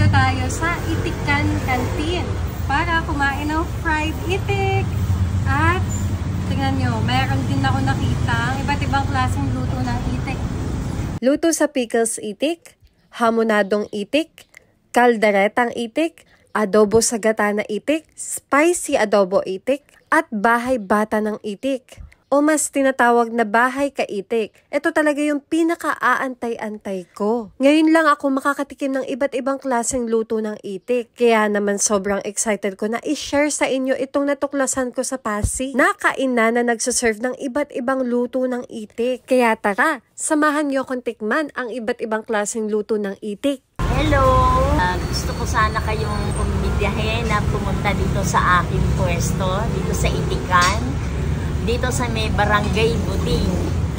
nandito tayo sa Itikan Canteen para kumain ng fried itik. At tingnan nyo, meron din ako nakita iba't ibang klaseng luto ng itik. Luto sa pickles itik, hamonadong itik, kalderetang itik, adobo sa gata na itik, spicy adobo itik, at bahay bata ng itik. O mas tinatawag na bahay kaitik. Ito talaga yung pinaka-aantay-antay ko. Ngayon lang ako makakatikim ng iba't ibang klaseng luto ng itik. Kaya naman sobrang excited ko na i-share sa inyo itong natuklasan ko sa Pasig. Nakainan na nagsaserve ng iba't ibang luto ng itik. Kaya tara, samahan niyo akong tikman ang iba't ibang klaseng luto ng itik. Hello! Gusto ko sana kayong pumidyahin na pumunta dito sa aking pwesto, dito sa Itikan. Dito sa may Barangay Buting,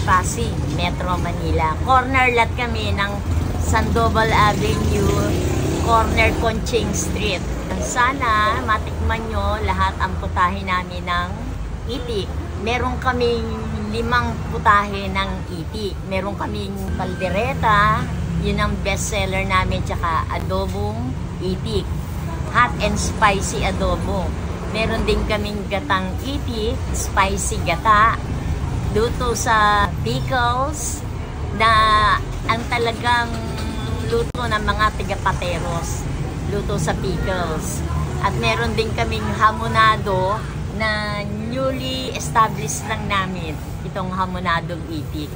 Pasig, Metro Manila. Corner lot kami ng Sandoval Avenue, corner Conching Street. Sana matikman nyo lahat ang putahe namin ng itik. Meron kaming 5 putahe ng itik. Meron kaming kaldereta, yun ang bestseller namin, tsaka adobong itik. Hot and spicy adobo. Meron din kaming gatang itik, spicy gata, luto sa pickles, na ang talagang luto ng mga tiga-pateros, luto sa pickles. At meron din kaming hamonado na newly established lang namin, itong hamonadong itik.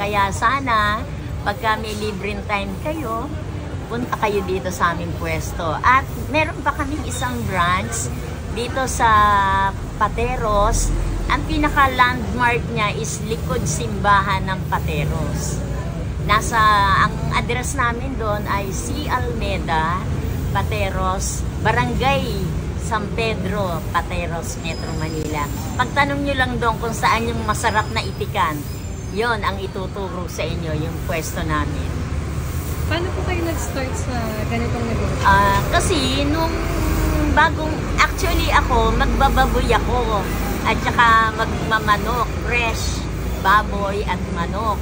Kaya sana, pagka may libreng time kayo, punta kayo dito sa aming pwesto. At meron pa kaming isang branch dito sa Pateros. Ang pinaka-landmark niya is likod simbahan ng Pateros. Ang address namin doon ay C. Almeda, Pateros, Barangay San Pedro, Pateros, Metro Manila. Pagtanong nyo lang doon kung saan yung masarap na itikan, yon ang ituturo sa inyo, yung pwesto namin. Paano po kayo nag-start sa ganitong negosyo? Kasi nung actually ako, magbababoy ako at saka magmamanok, fresh baboy at manok.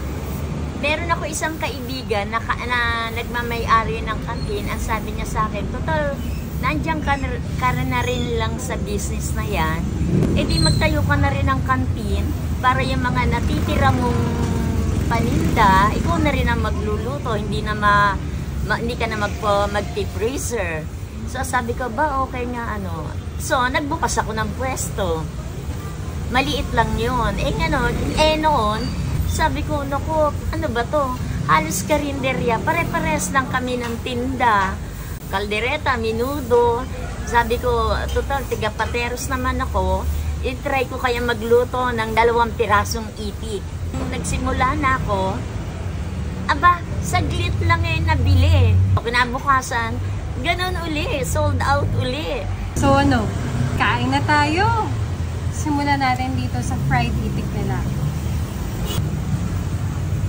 Meron ako isang kaibigan na nagmamay-ari ng kantin. Ang sabi niya sa akin, total, nandiyan ka na rin lang sa business na yan, edi magtayo ka na rin ng kantin para yung mga natitira mong paninda, ikaw na rin ang magluluto, hindi ka na magpi-freezer. So sabi ko ba, okay nga ano. So nagbukas ako ng pwesto. Maliit lang yun. Noon, sabi ko, naku, ano ba to? Halos karinderya. Pare-pares lang kami ng tinda. Kaldereta, minudo. Sabi ko, total, tiga-pateros naman ako. I-try ko kaya magluto ng 2 pirasong itik. Nagsimula na ako. Aba, saglit lang nabili. Kinabukasan, ganon uli, sold out uli. So kain na tayo. Simulan natin dito sa fried itik nila.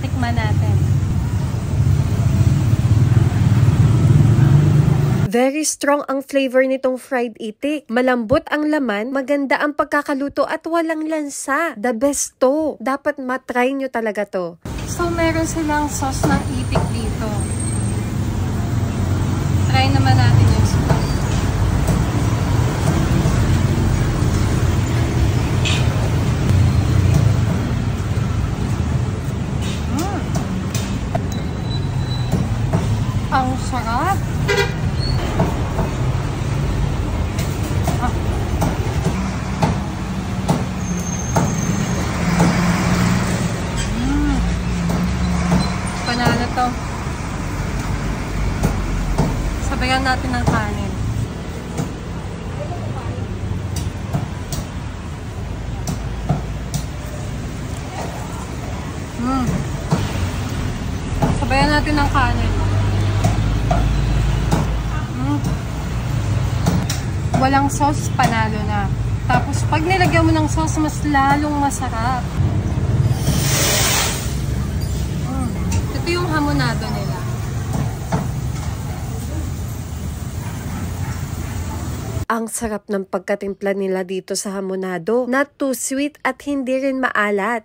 Tikman natin. Very strong ang flavor nitong fried itik. Malambot ang laman, maganda ang pagkakaluto at walang lansa. The best to. Dapat matry nyo talaga to. So meron silang sauce ng itik dito. Try naman natin yung sauce. Ang sarap! Panalo to. Sabayan natin ng kanin. Sabayan natin ng kanin. Walang sauce, panalo na. Tapos pag nilagyan mo ng sauce, mas lalong masarap. Ito yung hamonado nila. Ang sarap ng pagkatimpla nila dito sa hamonado. Not too sweet at hindi rin maalat.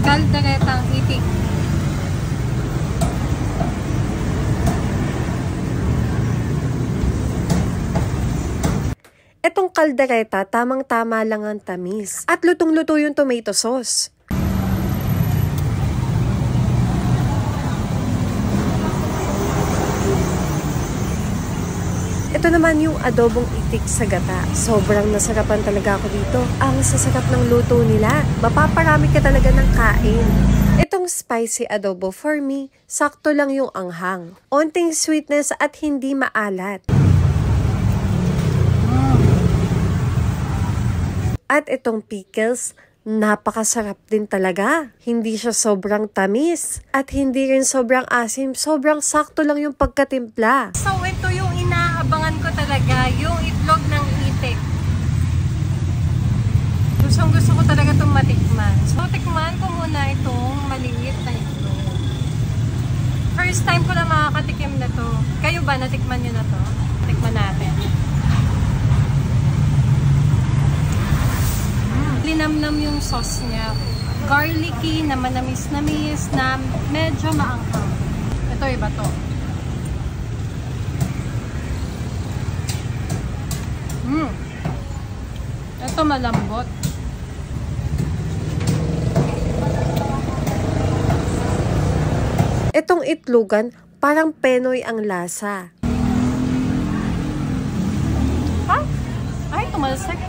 Kalderetang itik. Etong kaldereta, tamang-tama lang ang tamis. At lutong-luto yung tomato sauce. Ito naman yung adobong itik sa gata. Sobrang nasarapan talaga ako dito. Ang sasarap ng luto nila. Mapaparami ka talaga ng kain. Itong spicy adobo for me, sakto lang yung anghang. Onting sweetness at hindi maalat. At itong pickles, napakasarap din talaga. Hindi siya sobrang tamis at hindi rin sobrang asim. Sobrang sakto lang yung pagkatimpla. So ito yung inaabangan ko talaga, yung itlog ng itik. Gusto ko talaga itong matikman. So tikman ko muna itong maliit na itlog. First time ko na makakatikim na to. Kayo ba, natikman nyo na to? Tikman natin. Linamnam yung sauce niya. Garlicky, na manamis-namis, na medyo maanghang. Ito, iba to. Ito malambot. Itong itlogan, parang Penoy ang lasa. Ha? Ay, tumalsik.